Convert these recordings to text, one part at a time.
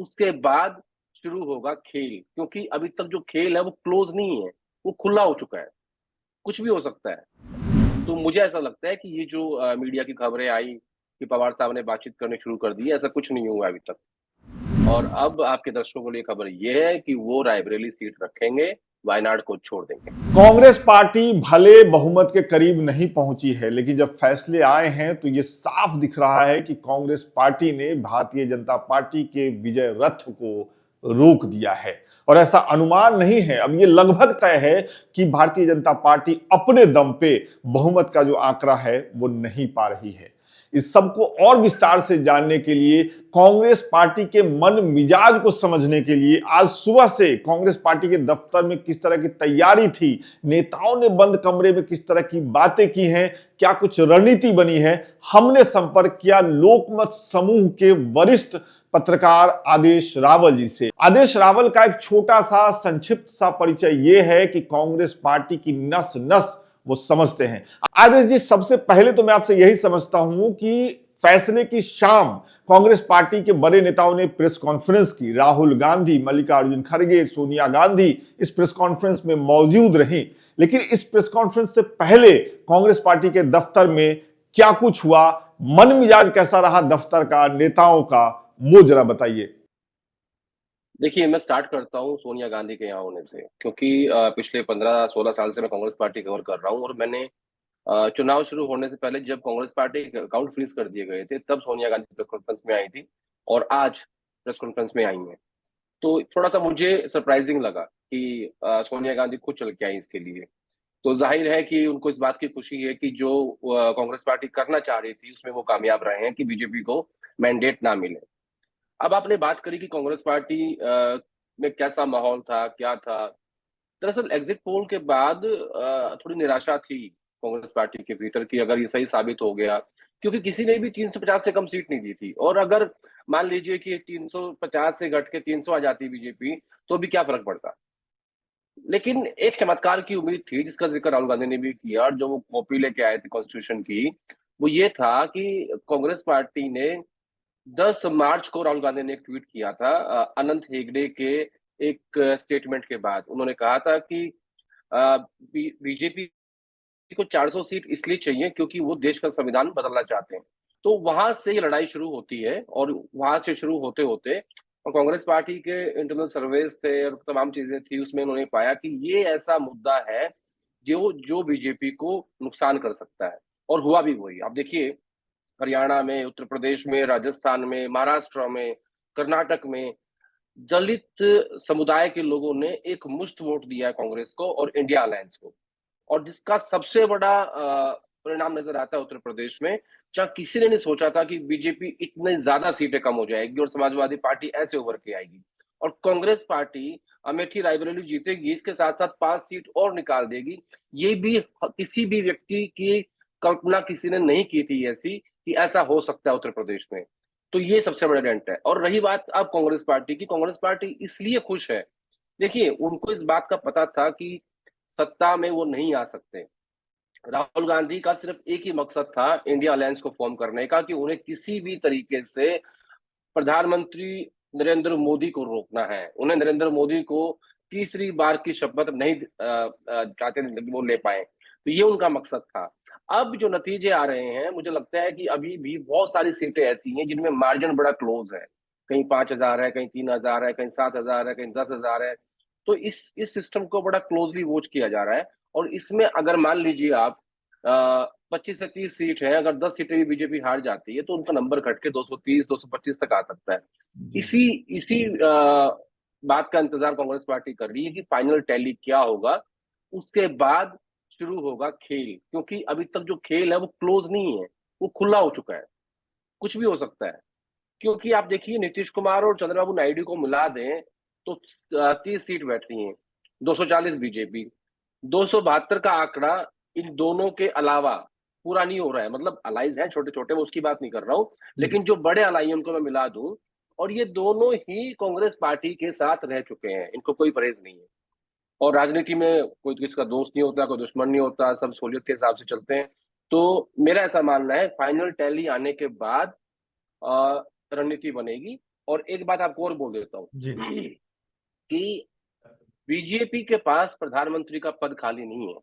उसके बाद शुरू होगा खेल, क्योंकि अभी तक जो खेल है वो क्लोज नहीं है, वो खुला हो चुका है, कुछ भी हो सकता है। तो मुझे ऐसा लगता है कि ये जो मीडिया की खबरें आई कि पवार साहब ने बातचीत करनी शुरू कर दी है, ऐसा कुछ नहीं हुआ अभी तक। और अब आपके दर्शकों के लिए खबर ये है कि वो रायबरेली सीट रखेंगे, वायनाड को छोड़ देंगे। कांग्रेस पार्टी भले बहुमत के करीब नहीं पहुंची है, लेकिन जब फैसले आए हैं तो यह साफ दिख रहा है कि कांग्रेस पार्टी ने भारतीय जनता पार्टी के विजय रथ को रोक दिया है। और ऐसा अनुमान नहीं है, अब यह लगभग तय है कि भारतीय जनता पार्टी अपने दम पे बहुमत का जो आंकड़ा है वो नहीं पा रही है। इस सबको और विस्तार से जानने के लिए, कांग्रेस पार्टी के मन मिजाज को समझने के लिए आज सुबह से कांग्रेस पार्टी के दफ्तर में किस तरह की तैयारी थी, नेताओं ने बंद कमरे में किस तरह की बातें की हैं, क्या कुछ रणनीति बनी है, हमने संपर्क किया लोकमत समूह के वरिष्ठ पत्रकार आदेश रावल जी से। आदेश रावल का एक छोटा सा संक्षिप्त सा परिचय यह है कि कांग्रेस पार्टी की नस नस वो समझते हैं। आदेश जी, सबसे पहले तो मैं आपसे यही समझता हूं कि फैसले की शाम कांग्रेस पार्टी के बड़े नेताओं ने प्रेस कॉन्फ्रेंस की। राहुल गांधी, मल्लिकार्जुन खड़गे, सोनिया गांधी इस प्रेस कॉन्फ्रेंस में मौजूद रहीं। लेकिन इस प्रेस कॉन्फ्रेंस से पहले कांग्रेस पार्टी के दफ्तर में क्या कुछ हुआ, मन मिजाज कैसा रहा दफ्तर का, नेताओं का, वो जरा बताइए। देखिए, मैं स्टार्ट करता हूँ सोनिया गांधी के यहाँ होने से, क्योंकि पिछले 15-16 साल से मैं कांग्रेस पार्टी कवर कर रहा हूँ और मैंने चुनाव शुरू होने से पहले जब कांग्रेस पार्टी के अकाउंट फ्रीज कर दिए गए थे, तब सोनिया गांधी प्रेस कॉन्फ्रेंस में आई थी और आज प्रेस कॉन्फ्रेंस में आई हैं। तो थोड़ा-सा मुझे सरप्राइजिंग लगा कि सोनिया गांधी खुद चल के आई इसके लिए। तो ज़ाहिर है कि उनको इस बात की खुशी है कि जो कांग्रेस पार्टी करना चाह रही थी, उसमें वो कामयाब रहे हैं कि बीजेपी को मैंडेट ना मिले। अब आपने बात करी कि कांग्रेस पार्टी में कैसा माहौल था, क्या था? दरअसल एग्जिट पोल के बाद थोड़ी निराशा थी कांग्रेस पार्टी के भीतर कि अगर ये सही साबित हो गया, क्योंकि किसी ने भी 350 से कम सीट नहीं दी थी और अगर मान लीजिए कि 350 से घट के 300 आ जाती बीजेपी, तो भी क्या फ़र्क पड़ता? लेकिन एक चमत्कार की उम्मीद थी जिसका ज़िक्र राहुल गांधी ने भी किया और जो वो कॉपी लेके आए थे कॉन्स्टिट्यूशन की, वो ये था कि कांग्रेस पार्टी ने 10 मार्च को राहुल गांधी ने एक ट्वीट किया था अनंत हेगड़े के एक स्टेटमेंट के बाद। उन्होंने कहा था कि बीजेपी को 400 सीट इसलिए चाहिए क्योंकि वो देश का संविधान बदलना चाहते हैं। तो वहां से ये लड़ाई शुरू होती है और वहां से शुरू होते होते और कांग्रेस पार्टी के इंटरनल सर्वेस थे और तमाम चीजें थी, उसमें उन्होंने पाया कि ये ऐसा मुद्दा है जो जो बीजेपी को नुकसान कर सकता है और हुआ भी वही। आप देखिए, हरियाणा में, उत्तर प्रदेश में, राजस्थान में, महाराष्ट्र में, कर्नाटक में दलित समुदाय के लोगों ने एक मुश्त वोट दिया है कांग्रेस को और इंडिया अलायंस को। और जिसका सबसे बड़ा परिणाम नजर आता है उत्तर प्रदेश में, जहाँ किसी ने नहीं सोचा था कि बीजेपी इतनी ज्यादा सीटें कम हो जाएगी और समाजवादी पार्टी ऐसे उभर के आएगी। और कांग्रेस पार्टी अमेठी रायबरेली जीतेगी, इसके साथ साथ 5 सीट और निकाल देगी। ये भी किसी भी व्यक्ति की कल्पना किसी ने नहीं की थी ऐसी कि ऐसा हो सकता है उत्तर प्रदेश में। तो ये सबसे बड़ा डेंट है। और रही बात अब कांग्रेस पार्टी की, कांग्रेस पार्टी इसलिए खुश है, देखिए उनको इस बात का पता था कि सत्ता में वो नहीं आ सकते। राहुल गांधी का सिर्फ एक ही मकसद था इंडिया अलायंस को फॉर्म करने का कि उन्हें किसी भी तरीके से प्रधानमंत्री नरेंद्र मोदी को रोकना है। उन्हें नरेंद्र मोदी को तीसरी बार की शपथ नहीं चाहते थे कि वो ले पाए। तो ये उनका मकसद था। अब जो नतीजे आ रहे हैं, मुझे लगता है कि अभी भी बहुत सारी सीटें ऐसी हैं जिनमें मार्जिन बड़ा क्लोज है। कहीं 5,000 है, कहीं 3,000 है, कहीं 7,000 है, कहीं 10,000 है। तो इस सिस्टम को बड़ा क्लोजली वॉच किया जा रहा है और इसमें अगर मान लीजिए आप 25 से 30 सीट है, अगर 10 सीटें भी बीजेपी हार जाती है तो उनका नंबर घट के 230 225 तक आ सकता है। जी। इसी इसी बात का इंतजार कांग्रेस पार्टी कर रही है कि फाइनल टैली क्या होगा, उसके बाद शुरू होगा खेल, क्योंकि अभी तक जो खेल है वो क्लोज नहीं है, वो खुला हो चुका है, कुछ भी हो सकता है। क्योंकि आप देखिए, नीतीश कुमार और चंद्रबाबू नायडू को मिला दें तो 30 सीट बैठती हैं, 240 बीजेपी, 272 का आंकड़ा इन दोनों के अलावा पूरा नहीं हो रहा है। मतलब अलाइज है छोटे छोटे, मैं उसकी बात नहीं कर रहा हूँ, लेकिन जो बड़े अलाई हैं उनको मैं मिला दूं, और ये दोनों ही कांग्रेस पार्टी के साथ रह चुके हैं, इनको कोई परहेज नहीं है। और राजनीति में कोई किसी का दोस्त नहीं होता, कोई दुश्मन नहीं होता, सब सहूलियत के हिसाब से चलते हैं। तो मेरा ऐसा मानना है फाइनल टैली आने के बाद रणनीति बनेगी और एक बात आपको और बोल देता हूँ जी। कि बीजेपी के पास प्रधानमंत्री का पद खाली नहीं है,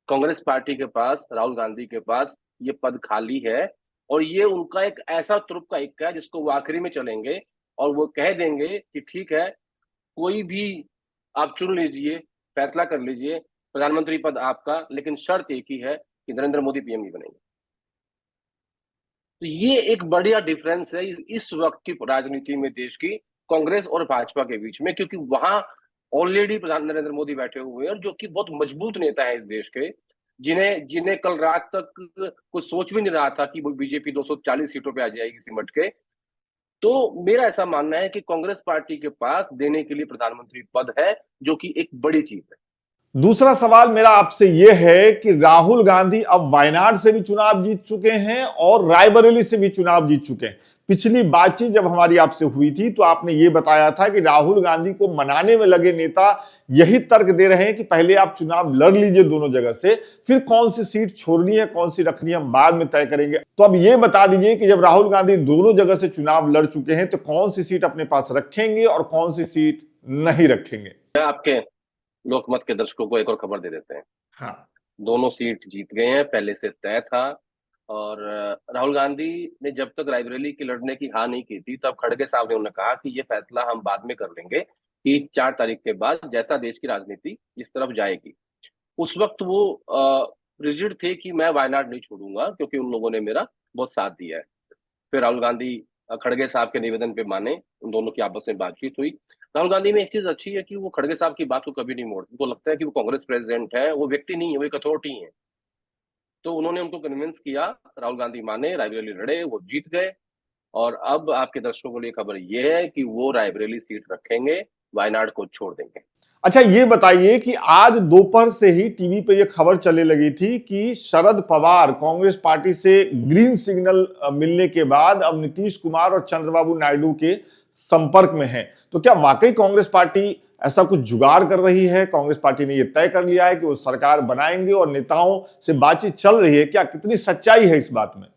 कांग्रेस पार्टी के पास, राहुल गांधी के पास ये पद खाली है। और ये उनका एक ऐसा तुरुप का इक्का है जिसको वो आखिरी में चलेंगे और वो कह देंगे कि ठीक है, कोई भी आप चुन लीजिए, फैसला कर लीजिए, प्रधानमंत्री पद आपका, लेकिन शर्त एक ही है कि नरेंद्र मोदी पीएम नहीं बनेंगे। तो ये एक बढ़िया डिफरेंस है इस वक्त की राजनीति में देश की, कांग्रेस और भाजपा के बीच में, क्योंकि वहां ऑलरेडी प्रधान नरेंद्र मोदी बैठे हुए हैं और जो कि बहुत मजबूत नेता है इस देश के, जिन्हें जिन्हें कल रात तक कोई सोच भी नहीं रहा था कि वो बीजेपी 240 सीटों पे आ जाएगी सिमट के। तो मेरा ऐसा मानना है कि कांग्रेस पार्टी के पास देने के लिए प्रधानमंत्री पद है, जो कि एक बड़ी चीज है। दूसरा सवाल मेरा आपसे यह है कि राहुल गांधी अब वायनाड से भी चुनाव जीत चुके हैं और रायबरेली से भी चुनाव जीत चुके हैं। पिछली बातचीत जब हमारी आपसे हुई थी तो आपने यह बताया था कि राहुल गांधी को मनाने में लगे नेता यही तर्क दे रहे हैं कि पहले आप चुनाव लड़ लीजिए दोनों जगह से, फिर कौन सी सीट छोड़नी है कौन सी रखनी है हम बाद में तय करेंगे। तो अब यह बता दीजिए कि जब राहुल गांधी दोनों जगह से चुनाव लड़ चुके हैं तो कौन सी सीट अपने पास रखेंगे और कौन सी सीट नहीं रखेंगे। आपके लोकमत के दर्शकों को एक और खबर दे देते हैं। हाँ। दोनों सीट जीत गए हैं, पहले से तय था। और राहुल गांधी ने जब तक रायबरेली की लड़ने की हाँ नहीं की थी, तब खड़गे साहब ने उन्होंने कहा कि ये फैसला हम बाद में कर लेंगे कि 4 तारीख के बाद जैसा देश की राजनीति जिस तरफ जाएगी। उस वक्त वो रिजिड थे कि मैं वायनाड नहीं छोड़ूंगा, क्योंकि उन लोगों ने मेरा बहुत साथ दिया है। फिर राहुल गांधी खड़गे साहब के निवेदन पे माने, उन दोनों की आपस में बातचीत हुई। राहुल गांधी में एक चीज अच्छी है कि वो खड़गे साहब की बात को कभी नहीं मोड़ते। उनको लगता है कि वो कांग्रेस प्रेसिडेंट है, वो व्यक्ति नहीं है, वो एक अथॉरिटी है। तो उन्होंने उनको कन्विंस किया, राहुल गांधी माने, रायबरेली लड़े, वो जीत गए। और अब आपके दर्शकों के लिए खबर ये है कि वो रायबरेली सीट रखेंगे, वायनाड को छोड़ देंगे। अच्छा ये बताइए कि आज दोपहर से ही टीवी पे ये खबर चलने लगी थी कि शरद पवार कांग्रेस पार्टी से ग्रीन सिग्नल मिलने के बाद अब नीतीश कुमार और चंद्रबाबू नायडू के संपर्क में हैं। तो क्या वाकई कांग्रेस पार्टी ऐसा कुछ जुगाड़ कर रही है? कांग्रेस पार्टी ने यह तय कर लिया है कि वो सरकार बनाएंगे और नेताओं से बातचीत चल रही है, क्या कितनी सच्चाई है इस बात में?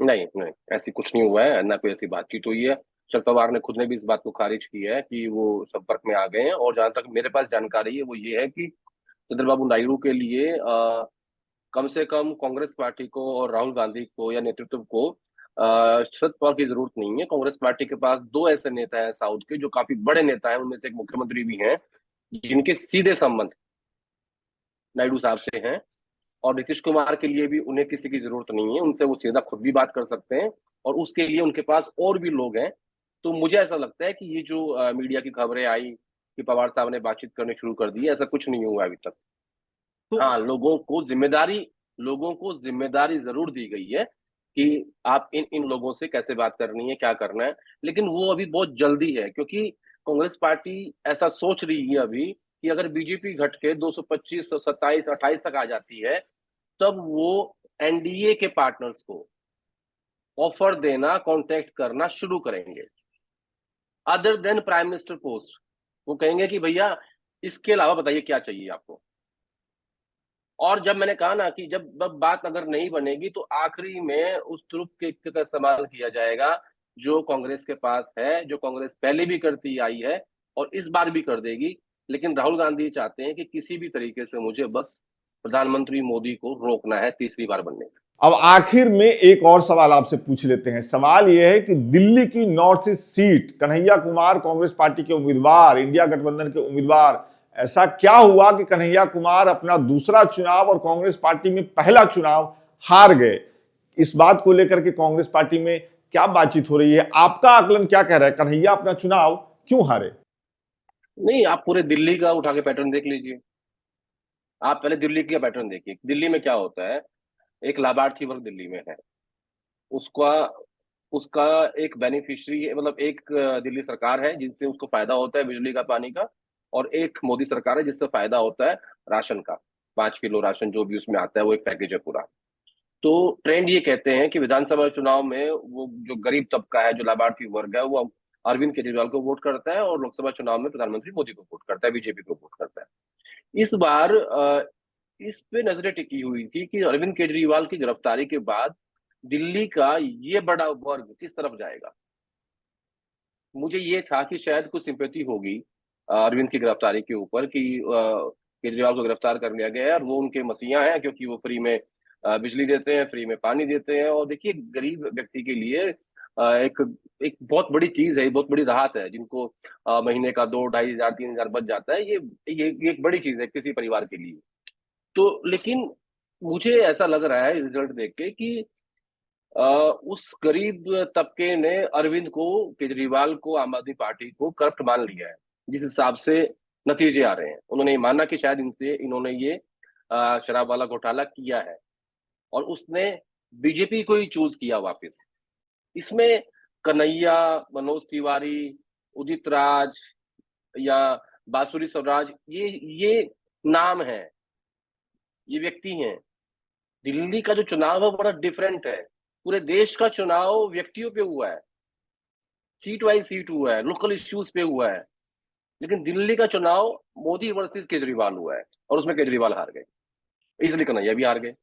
नहीं नहीं, ऐसी कुछ नहीं हुआ है, ना कोई ऐसी बातचीत हुई है। शरद पवार ने खुद ने भी इस बात को खारिज किया है कि वो संपर्क में आ गए हैं। और जहां तक मेरे पास जानकारी है वो ये है कि चंद्रबाबू नायडू के लिए कम से कम कांग्रेस पार्टी को और राहुल गांधी को या नेतृत्व को शरद पवार की जरूरत नहीं है। कांग्रेस पार्टी के पास दो ऐसे नेता हैं साउथ के जो काफी बड़े नेता हैं, उनमें से एक मुख्यमंत्री भी हैं, जिनके सीधे संबंध नायडू साहब से हैं। और नीतीश कुमार के लिए भी उन्हें किसी की जरूरत नहीं है, उनसे वो सीधा खुद भी बात कर सकते हैं। और उसके लिए उनके पास और भी लोग हैं। तो मुझे ऐसा लगता है कि ये जो मीडिया की खबरें आई कि पवार साहब ने बातचीत करनी शुरू कर दी है, ऐसा कुछ नहीं हुआ अभी तक। तो हाँ, लोगों को जिम्मेदारी जरूर दी गई है कि आप इन इन लोगों से कैसे बात करनी है, क्या करना है। लेकिन वो अभी बहुत जल्दी है, क्योंकि कांग्रेस पार्टी ऐसा सोच रही है अभी कि अगर बीजेपी घट के 225, 127, 28 तक आ जाती है, तब वो एनडीए के पार्टनर्स को ऑफर देना, कांटेक्ट करना शुरू करेंगे, other than prime minister post. वो कहेंगे कि भैया इसके अलावा बताइए क्या चाहिए आपको। और जब मैंने कहा ना कि जब बात अगर नहीं बनेगी तो आखिरी में उस तुरुप के का इस्तेमाल किया जाएगा जो कांग्रेस के पास है, जो कांग्रेस पहले भी करती आई है और इस बार भी कर देगी। लेकिन राहुल गांधी चाहते हैं कि किसी भी तरीके से मुझे बस प्रधानमंत्री मोदी को रोकना है तीसरी बार बनने से। अब आखिर में एक और सवाल आपसे पूछ लेते हैं। सवाल यह है कि दिल्ली की north east seat, Kanhaiya Kumar Congress party के उम्मीदवार, इंडिया गठबंधन के उम्मीदवार, ऐसा क्या हुआ कि कन्हैया कुमार अपना दूसरा चुनाव और कांग्रेस पार्टी में पहला चुनाव हार गए? इस बात को लेकर के कांग्रेस पार्टी में क्या बातचीत हो रही है? आपका आकलन क्या कह रहा है, कन्हैया अपना चुनाव क्यों हारे? नहीं, आप पूरे दिल्ली का उठा के पैटर्न देख लीजिए। आप पहले दिल्ली का पैटर्न देखिए, दिल्ली में क्या होता है। एक लाभार्थी वर्ग दिल्ली में है, उसका उसका एक बेनिफिशियरी है, मतलब एक दिल्ली सरकार है जिनसे उसको फायदा होता है बिजली का, पानी का। और एक मोदी सरकार है जिससे फायदा होता है राशन का। 5 किलो राशन जो भी उसमें आता है वो एक पैकेज है पूरा। तो ट्रेंड ये कहते हैं कि विधानसभा चुनाव में वो जो गरीब तबका है, जो लाभार्थी वर्ग है, वो अरविंद केजरीवाल को वोट करता है और लोकसभा चुनाव में प्रधानमंत्री मोदी को वोट करता है, बीजेपी को वोट करता है। इस बार इस पे नजरें टिकी हुई थी कि अरविंद केजरीवाल की गिरफ्तारी के बाद दिल्ली का ये बड़ा वर्ग किस तरफ जाएगा। मुझे ये था कि शायद कुछ सिंपैथी होगी अरविंद की गिरफ्तारी के ऊपर कि केजरीवाल को गिरफ्तार कर लिया गया है और वो उनके मसीहा हैं, क्योंकि वो फ्री में बिजली देते हैं, फ्री में पानी देते हैं। और देखिए, गरीब व्यक्ति के लिए एक एक बहुत बड़ी चीज है, बहुत बड़ी राहत है, जिनको महीने का 2 ढाई हजार 3 हजार बच जाता है। ये एक बड़ी चीज है किसी परिवार के लिए। तो लेकिन मुझे ऐसा लग रहा है रिजल्ट देख के कि उस गरीब तबके ने अरविंद को, केजरीवाल को, आम आदमी पार्टी को करप्ट मान लिया है। जिस हिसाब से नतीजे आ रहे हैं, उन्होंने ये माना कि शायद इन्होंने ये शराब वाला घोटाला किया है, और उसने बीजेपी को ही चूज किया वापस। इसमें कन्हैया, मनोज तिवारी, उदित राज या बांसुरी स्वराज, ये नाम है, ये व्यक्ति हैं। दिल्ली का जो चुनाव है बड़ा डिफरेंट है। पूरे देश का चुनाव व्यक्तियों पे हुआ है, सीट वाइज सीट हुआ है, लोकल इश्यूज पे हुआ है। लेकिन दिल्ली का चुनाव मोदी वर्सेस केजरीवाल हुआ है, और उसमें केजरीवाल हार गए, इसलिए कन्हैया भी हार गए।